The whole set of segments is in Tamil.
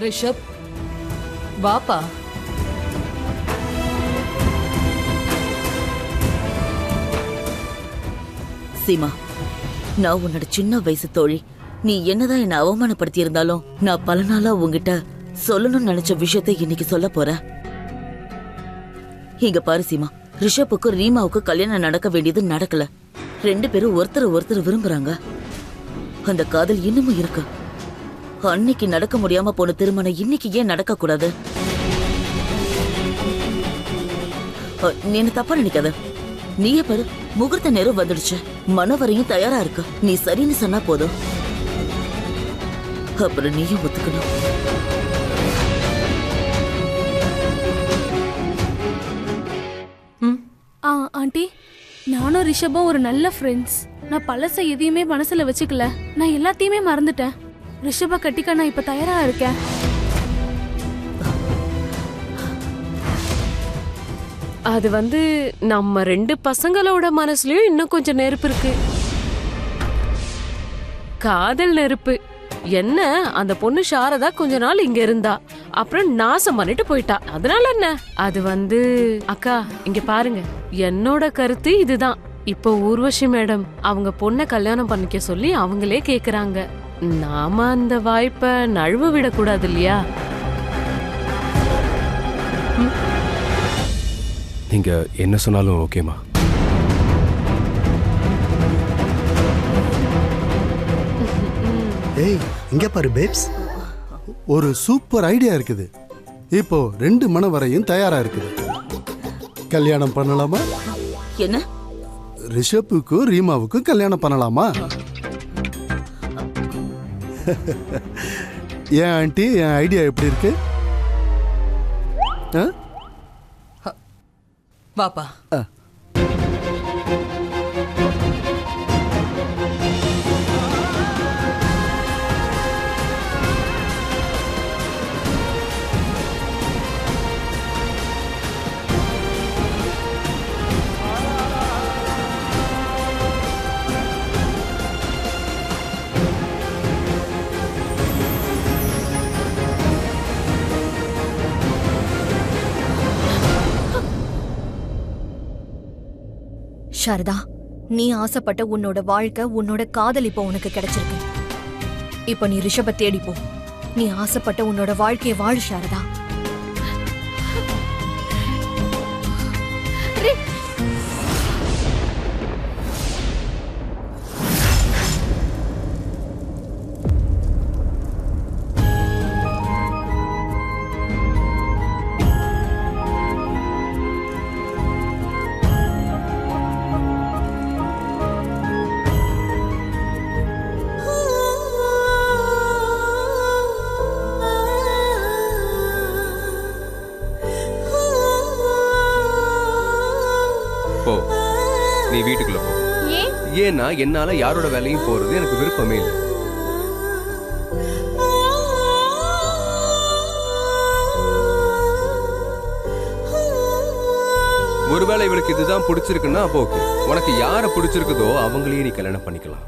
ரிஷப், வாப்பா. சீமா, நான் உன்னோட சின்ன வயசு தோழி. நீ என்னதான் என்ன அவமானப்படுத்தி இருந்தாலும் நான் பல நாளா உங்ககிட்ட சொல்லணும்னு நினைச்ச விஷயத்தை இன்னைக்கு சொல்ல போறேன். இங்க பாரு சீமா, ரிஷப்புக்கும் ரீமாவுக்கும் கல்யாணம் நடக்க வேண்டியது நடக்கல. 2 பேரும் ஒருத்தர் விரும்புறாங்க. அந்த காதல் இன்னமும் இருக்கு. அன்னைக்கு நடக்க முடியாம போன திருமணம் இன்னைக்கு ஏன் நடக்க கூடாது? நீ என்ன தப்பா நினைக்காத. நீயே பாரு, முகூர்த்த நேரம் வந்துடுச்சு. மனவரையும் தயாரா இருக்கு. நீ சரின்னு சொன்னா போதும். அப்புறம் நீயும் ஒத்துக்கணும். ஆண்டி, நானும் ரிஷபும் ஒரு நல்ல ஃப்ரெண்ட்ஸ். நான் பழச எதையுமே மனசுல வச்சுக்கல. நான் எல்லாத்தையுமே மறந்துட்டேன். ரிஷப கட்டிக்க நான் இப்ப தயாரா இருக்கேன். அது நம்ம 2 பசங்களோட மனசுலயும் இன்னும் கொஞ்சம் நெருப்பு இருக்கு. காதல் நெருப்பு. என்ன, அந்த பொண்ணு சாரதா கொஞ்ச நாள் இங்க இருந்தா, அப்புறம் நாசம் பண்ணிட்டு போயிட்டா. அதனால என்ன, அது அக்கா இங்க பாருங்க, என்னோட கருத்து இதுதான். இப்போ ஊர்வஷி மேடம் அவங்க பொண்ணை கல்யாணம் பண்ணிக்க சொல்லி அவங்களே கேக்குறாங்க. நாம அந்த வாய்ப்பை நழுவ விடக்கூடாது இல்லையா? நீங்க என்ன சொன்னாலும் ஓகேமா. ஏய், இங்க பாரு பேப்ஸ், ஒரு சூப்பர் ஐடியா இருக்குது. இப்போ 2 மணவரையும் தயாரா இருக்குது. கல்யாணம் பண்ணலாமா? என்ன? ரிஷப்புக்கும் ரீமாவுக்கும் கல்யாணம் பண்ணலாமா? ஏன் ஆண்டி, என் ஐடியா எப்படி இருக்கு? வாப்பா. சாரதா, நீ ஆசைப்பட்ட உன்னோட வாழ்க்கை, உன்னோட காதல் இப்போ உனக்கு கிடைச்சிருக்கு. இப்போ நீ ரிஷப தேடி போ. நீ ஆசைப்பட்ட உன்னோட வாழ்க்கையை வாழு சாரதா. நீ வீட்டுக்குள்ள போ. ஏன்னா என்னால யாரோட வேலையும் போறது எனக்கு விருப்பமே இல்லை. ஒருவேளை இவளுக்கு இதுதான் பிடிச்சிருக்குன்னா அப்போ ஓகே. உனக்கு யார பிடிச்சிருக்குதோ அவங்களையே நீ கல்யாணம் பண்ணிக்கலாம்.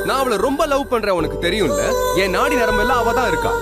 நான் அவளை ரொம்ப லவ் பண்றேன், உனக்கு தெரியும்ல. என் நாடி நரம்பெல்லாம் அவ தான் இருக்கா.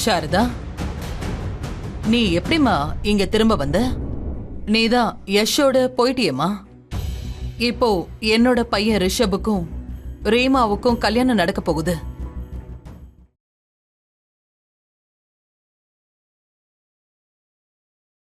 சாரதா, நீ எப்படிமா இங்க திரும்ப வந்த? நீதான் யஷோட போயிட்டியம்மா. இப்போ என்னோட பையன் ரிஷபுக்கும் ரீமாவுக்கும் கல்யாணம் நடக்க போகுது.